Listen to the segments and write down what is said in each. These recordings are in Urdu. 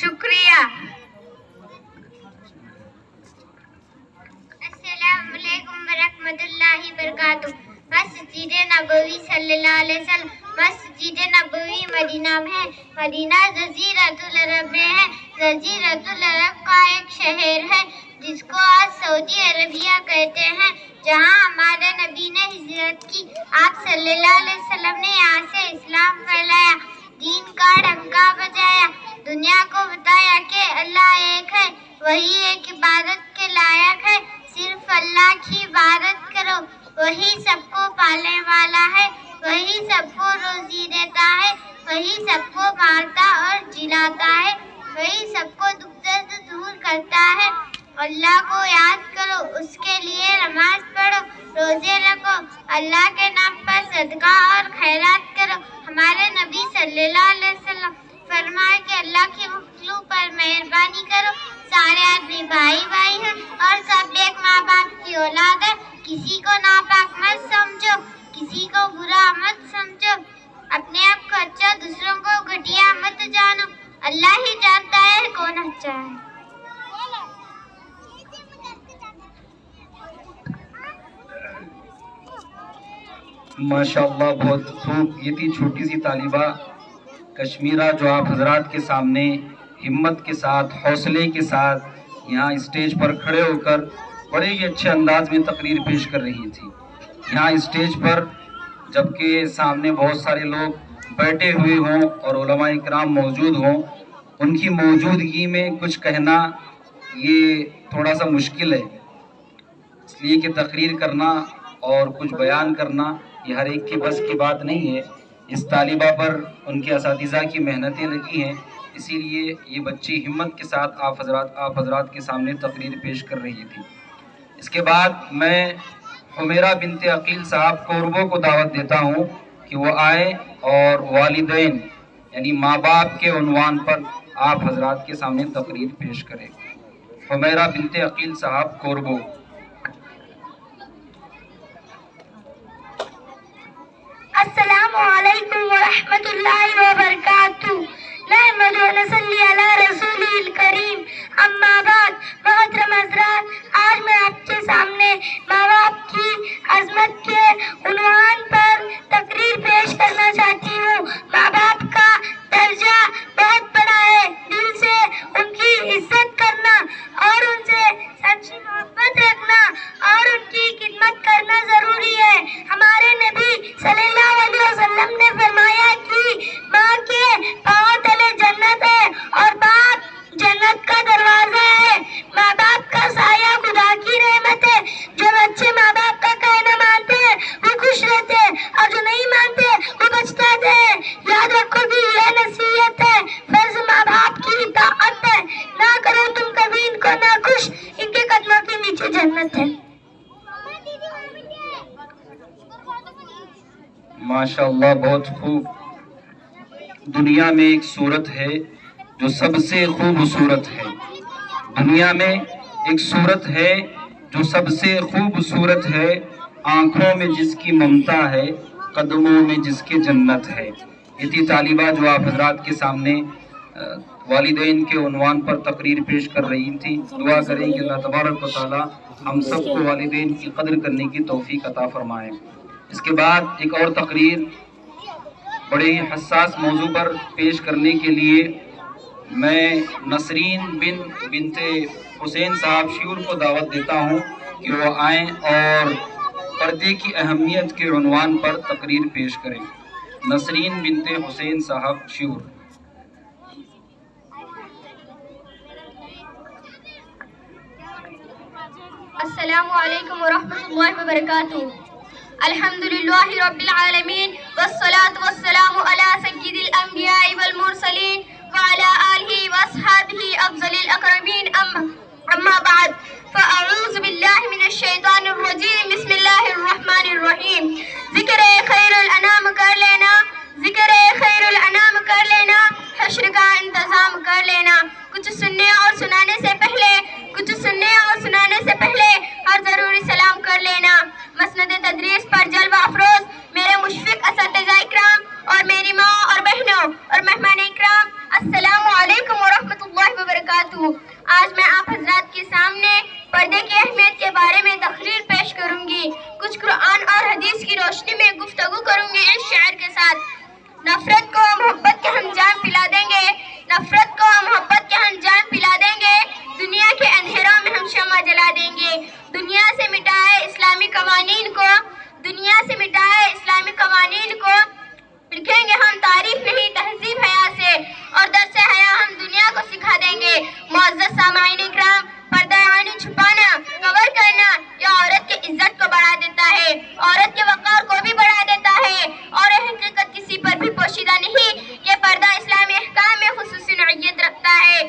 شکریہ. السلام علیکم ورحمۃ اللہ وبرکاتہ. مسجد نبوی صلی اللہ علیہ وسلم مسجد نبوی مدینہ میں ہے. مدینہ جزیرۃ العرب میں ہے. جزیرۃ العرب کا ایک شہر ہے جس کو آج سعودی عربیہ کہتے ہیں, جہاں ہمارے نبی نے ہجرت کی. آپ صلی اللہ علیہ وسلم نے یہاں سے اسلام پھیلایا, دین کا ڈنکا بجایا, دنیا کو بتایا کہ اللہ ایک ہے, وہی ایک عبادت کے لائق ہے. صرف اللہ کی عبادت کرو, وہی سب کو پالنے والا ہے, وہی سب کو روزی دیتا ہے, وہی سب کو مارتا اور جلاتا ہے, وہی سب کو دکھ درد دور کرتا ہے. اللہ کو یاد کرو, اس کے لیے نماز پڑھو, روزے رکھو, اللہ کے نام پر صدقہ اور خیرات کرو. ہمارے نبی صلی اللہ علیہ وسلم فرمائے کہ اللہ کی مخلوق پر مہربانی کرو. سارے آدمی بھائی بھائی ہیں اور سب ایک ماں باپ کی اولاد ہے. کسی کو ناپاک مت سمجھو, کسی کو برا مت سمجھو, اپنے آپ کو اچھا دوسروں کو گھٹیا مت جانو. اللہ ہی جانتا ہے کون اچھا ہے. ماشاءاللہ, بہت خوب. یہ تھی چھوٹی سی طالبہ کشمیرہ جو آپ حضرات کے سامنے ہمت کے ساتھ, حوصلے کے ساتھ یہاں اسٹیج پر کھڑے ہو کر بڑے ہی اچھے انداز میں تقریر پیش کر رہی تھی. یہاں اسٹیج پر جبکہ سامنے بہت سارے لوگ بیٹھے ہوئے ہوں اور علماء اکرام موجود ہوں, ان کی موجودگی میں کچھ کہنا یہ تھوڑا سا مشکل ہے, اس لیے کہ تقریر کرنا اور کچھ بیان کرنا یہ ہر ایک کے بس کی بات نہیں ہے. اس طالبہ پر ان کے اساتذہ کی محنتیں لگی ہیں, اسی لیے یہ بچی ہمت کے ساتھ آپ حضرات کے سامنے تقریر پیش کر رہی تھی. اس کے بعد میں حمیرہ بنت عقیل صاحب کوربو کو دعوت دیتا ہوں کہ وہ آئے اور والدین یعنی ماں باپ کے عنوان پر آپ حضرات کے سامنے تقریر پیش کریں. حمیرہ بنت عقیل صاحب کوربو. السلام علیکم ورحمۃ اللہ وبرکاتہ. نحمد و نصلی علی رسول الکریم, اما بعد. محترم حضرات, آج میں آپ کے سامنے ماں باپ کی عظمت کے عنوان پر تقریر پیش کرنا چاہتی ہوں. ماں باپ کا درجہ بہت بڑا ہے. دل سے ان کی عزت کرنا اور ان سے سچی محبت رکھنا اور ان کی خدمت کرنا ضروری ہے. ہمارے نبی صلی اللہ علیہ وسلم نے فرمایا کہ ماں کے پاؤں تلے جنت ہے اور باپ جنت کا دروازہ ہے. ماں باپ کا سایہ خدا کی رحمت ہے. جو بچے ماں باپ کا کہنا مانتے ہیں وہ خوش رہتے ہیں, اور جو نہیں مانتے وہ پچھتاتے ہیں. یاد رکھو کہ یہ نصیحت ہے, فرض ماں باپ کی اطاعت ہے. نہ کرو تم کبھی ان کو ناخوش, ان کے قدموں کے نیچے جنت ہے. ماشاءاللہ, بہت خوب. دنیا میں ایک صورت ہے جو سب سے خوبصورت ہے. دنیا میں ایک صورت ہے جو سب سے خوبصورت ہے. آنکھوں میں جس کی ممتا ہے, قدموں میں جس کے جنت ہے. یہ تھی طالبہ جو آپ حضرات کے سامنے والدین کے عنوان پر تقریر پیش کر رہی تھی. دعا کریں کہ اللہ تبارک و تعالی ہم سب کو والدین کی قدر کرنے کی توفیق عطا فرمائے. اس کے بعد ایک اور تقریر بڑے ہی حساس موضوع پر پیش کرنے کے لیے میں نسرین بنت حسین صاحب شیور کو دعوت دیتا ہوں کہ وہ آئیں اور پردے کی اہمیت کے عنوان پر تقریر پیش کریں. نسرین بنت حسین صاحب شیور. السلام علیکم ورحمۃ اللہ وبرکاتہ. الحمدللہ رب العالمین والصلاة والسلام علی سید الانبیاء والمرسلین وعلی آلہ واصحابہ افضل الاکرمین. اما بعد, فاعوذ باللہ من الشیطان الرجیم. بسم اللہ الرحمن الرحیم. ذکر خیر الانام کر لینا, ذکر خیر الانام کر لینا, حشر کا انتظام کر لینا. کچھ سننے اور سنانے سے پہلے ہر ضروری سلام کر لینا. مسند تدریس پر جلوہ افروز میرے مشفق اساتذہ اکرام اور میری ماں اور بہنوں اور مہمان اکرام, السلام علیکم ورحمۃ اللہ تعریف نہیں تہذیب حیا سے، اور درس حیا ہم دنیا کو سکھا دیں گے۔ معزز سامعین اکرام، پردہ عینی چھپانا، کور کرنا یہ عورت کی عزت کو بڑھا دیتا ہے، عورت کے وقار کو بھی بڑھا دیتا ہے، اور یہ حقیقت کسی پر بھی پوشیدہ نہیں کہ پردہ اسلامی احکام میں خصوصی نوعیت رکھتا ہے۔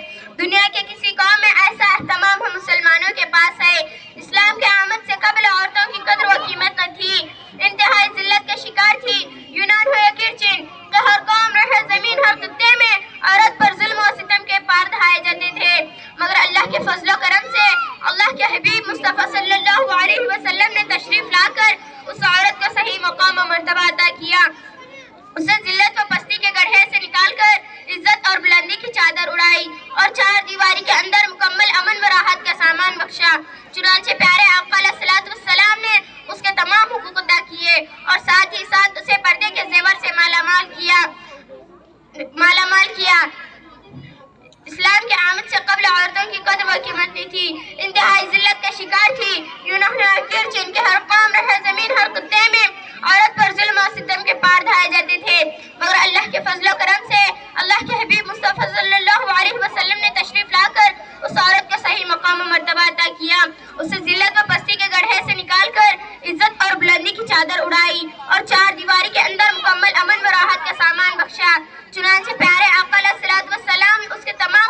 دنیا کے کسی قوم میں ایسا اہتمام ہم مسلمانوں کے پاس ہے۔ اسلام کے آمد سے قبل عورتوں کی قدر و قیمت نہ تھی، انتہائی ذلت کے شکار تھی۔ یونان ہو یا کرچن کہ ہر قوم رہے زمین ہر خطے میں عورت پر ظلم و ستم کے پار دھائے جاتے تھے، مگر اللہ کے فضل و کرم سے اللہ کے حبیب مصطفیٰ صلی اللہ علیہ وسلم نے تشریف لا کر اس عورت کو صحیح مقام و مرتبہ عطا کیا، اسے ذلت و پستی کے گڑھے سے نکال کر عزت اور بلندی کی چادر اڑائی، اور چار دیواری کے اندر مکمل امن و راحت کا سامان بخشا۔ چنانچہ پیارے آقا علیہ الصلوۃ والسلام نے اس کے تمام حقوق ادا کیے، اور ساتھ ہی ساتھ اسے پردے کے زیور سے مالا مال کیا۔ اسلام کے آمد سے قبل عورتوں کی قدر و قیمت نہیں تھی، انتہائی ذلت کا شکار تھی۔ یونان اور کرچن کے ہر قوم رہے زمین ہر خطے میں عورت پر ظلم و ستم کے پار دھائے جاتے تھے، مگر اللہ کے فضل و کرم سے اللہ کے حبیب مصطفیٰ صلی اللہ علیہ وسلم نے تشریف لا کر اس عورت کو صحیح مقام و مرتبہ عطا کیا، اسے ذلت و پستی کے گڑھے سے نکال کر عزت اور بلندی کی چادر اڑائی، اور چار دیواری کے اندر مکمل امن و راحت کا سامان بخشا۔ چنانچہ پیارے آقا علیہ الصلوۃ والسلام نے اس کے تمام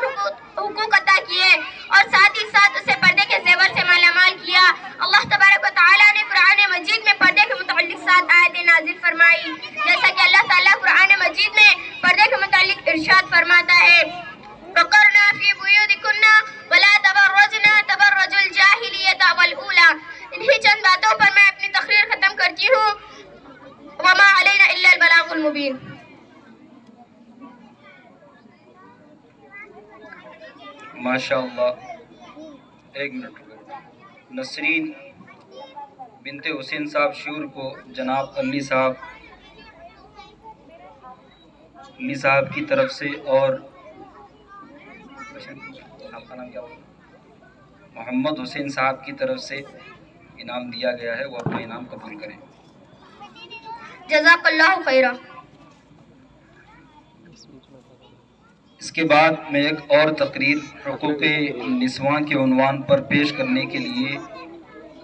حقوق عطا کیے، اور ساتھ ہی ساتھ اسے پردے کے زیور سے مالا مال کیا۔ اللہ تبارک و تعالیٰ نے قرآن مجید میں پردے کے متعلق 7 آیتیں نازل فرمائی، جیسا کہ اللہ تعالیٰ قرآن مجید میں پردے کے متعلق ارشاد فرماتا ہے، وَقَرْنَا فِي بُيُوتِكُنَّ وَلَا تَبَرَّجْنَ تَبَرُّجَ الْجَاهِلِيَّةِ الْأُولَىٰ۔ انہی چند باتوں پر میں اپنی تقریر ختم کرتی ہوں۔ وَمَا عَلَيْنَا إِلَّا الْبَلَاغُ الْمُبِينُ۔ ماشاء اللہ، ایک منٹ رکو۔ نسرین بنت حسین صاحب شور کو جناب علی صاحب کی طرف سے، اور آپ کا نام کیا ہوگا؟ محمد حسین صاحب کی طرف سے انعام دیا گیا ہے، وہ اپنا انعام قبول کریں۔ جزاک اللہ خیرہ۔ اس کے بعد میں ایک اور تقریر حقوق نسواں کے عنوان پر پیش کرنے کے لیے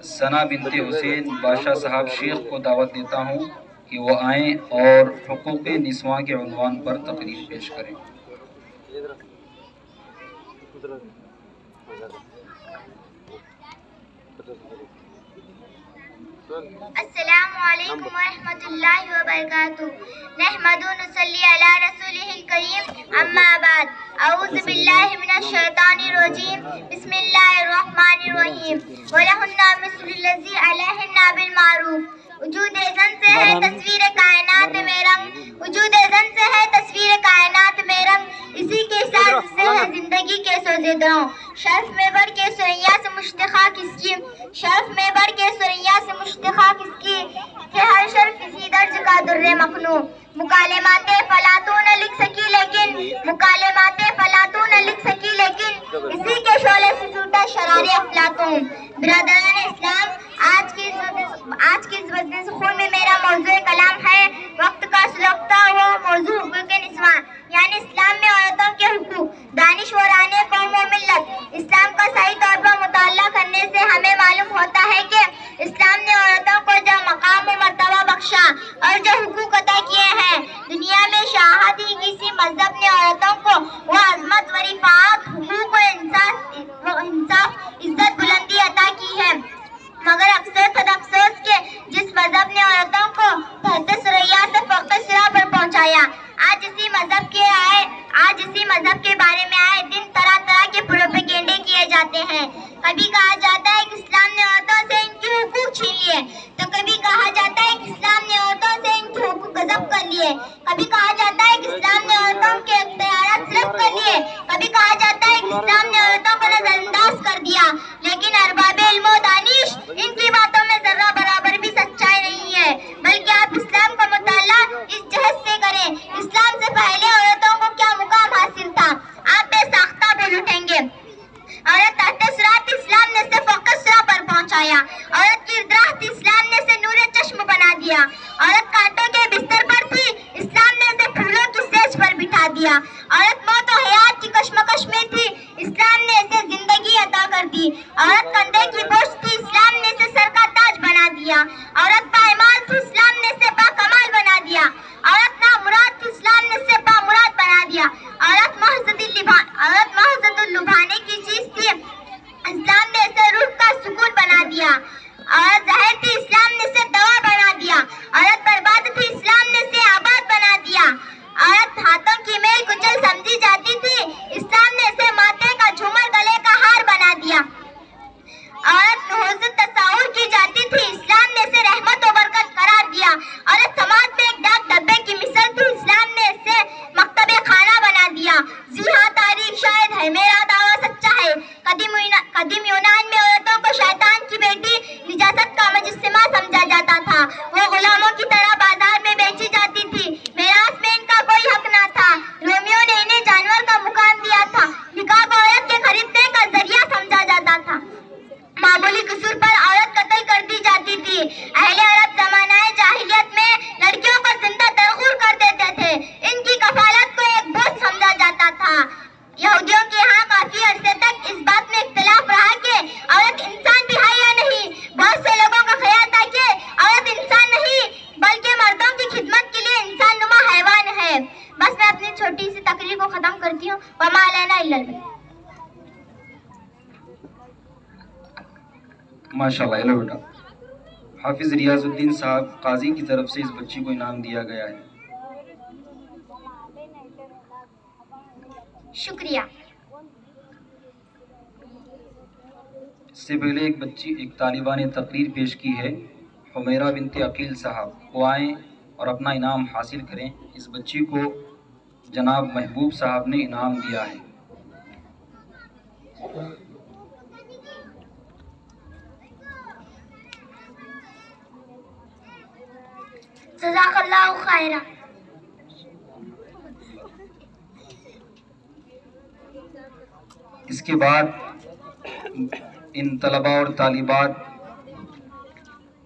ثنا بنت حسین بادشاہ صاحب شیخ کو دعوت دیتا ہوں کہ وہ آئیں اور حقوق نسواں کے عنوان پر تقریر پیش کریں۔ السلام علیکم ورحمۃ اللہ وبرکاتہ۔ نحمد و نصلی علی رسولہ الکریم، اما بعد، اعوذ باللہ من الشیطان الرجیم، بسم اللہ الرحمن الرحیم۔ وَلَهُنَّ مِثْلُ الَّذِي عَلَيْهِنَّ بِالْمَعْرُوفِ۔ وجود زن سے ہے تصویر کائنات میں رنگ، وجود زن سے ہے تصویر کائنات میں رنگ، اسی کے ساتھ سے ہے زندگی کے سوزے دروں۔ شرف میں بڑھ کے سریا سے مشتخا کس کی، شرف میں بڑھ کے سریا سے مشتخا کس کی، کہ ہر شرف کسی درج کا در مخنوں۔ مکالمات فلاطوں نہ لکھ سکی لیکن، مکالمات فلاطوں نہ لکھ سکی لیکن، اسی کے شعلے سے ٹوٹا شرار افلاطون۔ برادران اسلام، آج کی اس وزن سخون میں میرا موضوع کلام ہے وقت کا سلگتا ہوا موضوع حقوق نسواں، یعنی اسلام میں عورتوں کے حقوق۔ دانشوران قوم و ملت، اسلام کا صحیح طور پر مطالعہ کرنے سے ہمیں معلوم ہوتا ہے کہ اسلام نے عورتوں کو جو مقام و مرتبہ بخشا اور جو حقوق عطا کیے ہیں، دنیا میں شاہد ہی کسی مذہب نے عورتوں کو وہ عظمت و رفعت، حقوق و انصاف، عزت بلندی عطا کی ہے، مگر اکثر خود افسوس کہ جس مذہب نے عورتوں کو تحت ثریا سے فوق ثریا پر پہنچایا، آج اسی مذہب کے بارے میں آئے دن طرح طرح کے پروپیگنڈے کیے جاتے ہیں۔ کبھی کہا جاتا ہے کہ اسلام نے عورتوں سے ان کے حقوق چھین لیے، تو کبھی کہا جاتا ہے کہ اسلام نے عورتوں سے ان کے حقوق غصب کر لیے، کبھی کہا جاتا ہے کہ اسلام نے عورتوں کے اختیارات سلب کر لیے، کبھی کہا جاتا ہے کہ اسلام نے عورتوں کو نظر انداز کر دیا، لیکن ارباب علم و دانش ان کی باتوں میں ذرہ برابر بھی سچائی نہیں ہے، بلکہ آپ اسلام کا مطالعہ اس جہت سے کریں، اسلام سے پہلے عورتوں کو کیا مقام حاصل تھا، آپ بے ساختہ بول اٹھیں گے۔ عورت تحت صراط اسلام نے اسے فوق صراط پر پہنچایا، عورت کی راحت اسلام نے اسے نور چشم بنا دیا، عورت کانٹوں کے بستر پر تھی، اسلام نے اسے پھولوں دیا. عورت موت و حیات کی کشمکش میں تھی, اسلام نے اسے زندگی عطا کر دی. عورت کندھے کی بوجھ تھی, اسلام نے اسے سر کا تاج بنا دیا. عورت پائمال تھی, اسلام نے اسے باکمال بنا دیا. عورت نامراد تھی, اسلام نے اسے بامراد بنا دیا. عورت محض لبھانے کی چیز تھی, اسلام نے اسے روح کا سکون بنا دیا. عورت زہر تھی, اسلام نے اسے دوا بنا دیا. عورت برباد تھی, اسلام نے اسے آباد بنا دیا. عورت ہاتھوں کی میل کچل سمجھی جاتی تھی, اسلام نے اسے ماتھے کا جھومر گلے کا ہار بنا دیا. عورت نحوست تصور کی جاتی تھی, اسلام نے اسے رحمت و برکت قرار دیا. عورت سماج میں ایک ڈاک ڈبے کی مثال تھی, اسلام نے اسے مکتب خانہ بنا دیا. جی ہاں, تاریخ شاید ہے, میرا دعویٰ سچا ہے. قدیم یونان میں عورتوں کو شیطان کی بیٹی, نجاست کا مجسمہ سمجھا جاتا تھا. وہ غلاموں کی طرح بازار میں بیچی جاتی تھی. میراث میں ان کا کوئی حق نہ تھا. رومیو نے انہیں جانور کا مقام دیا تھا. نکاح کو عورت کے خریدنے کا ذریعہ سمجھا جاتا تھا. معمولی قصور پر عورت قتل کر دی جاتی تھی. اہل عرب زمانہ جاہلیت میں لڑکیوں کو زندہ درخور کر دیتے تھے. ان کی کفالت کو ایک بوجھ سمجھا جاتا تھا. یہودیوں کے ہاں کافی عرصے تک اس بات میں اختلاف رہا کہ عورت انسان بھی ہے یا نہیں. بہت سے لوگوں کا خیال تھا کہ عورت انسان نہیں بلکہ مردوں کی خدمت کے لیے انسان نما حیوان ہے. بس میں اپنی چھوٹی سی تقریر کو ختم کرتی ہوں. وما علینا الا البلاغ. ماشاءاللہ. ہیلو بیٹا. حافظ ریاض الدین صاحب قاضی کی طرف سے اس بچی کو انعام دیا گیا ہے. شکریہ. اس سے پہلے ایک طالبہ نے تقریر پیش کی ہے, حمیرہ بنت عقیل صاحب. وہ آئیں اور اپنا انعام حاصل کریں. اس بچی کو جناب محبوب صاحب نے انعام دیا ہے. جزاک اللہ خیرہ. اس کے بعد ان طلباء اور طالبات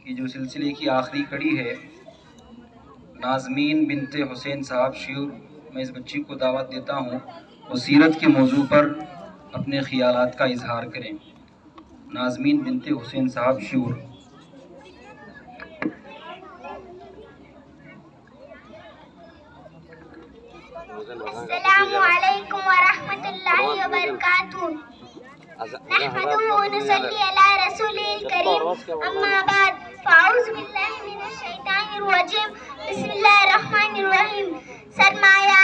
کی جو سلسلے کی آخری کڑی ہے, نازمین بنت حسین صاحب شیور, میں اس بچی کو دعوت دیتا ہوں وہ سیرت کے موضوع پر اپنے خیالات کا اظہار کریں. نازمین بنت حسین صاحب شیور. السلام علیکم ورحمۃ اللہ وبرکاتہ. نحمده ونصلي على رسوله الكريم. اما بعد فاعوذ باللہ من الشیطان الرجیم. بسم اللہ الرحمن الرحیم. سرمایہ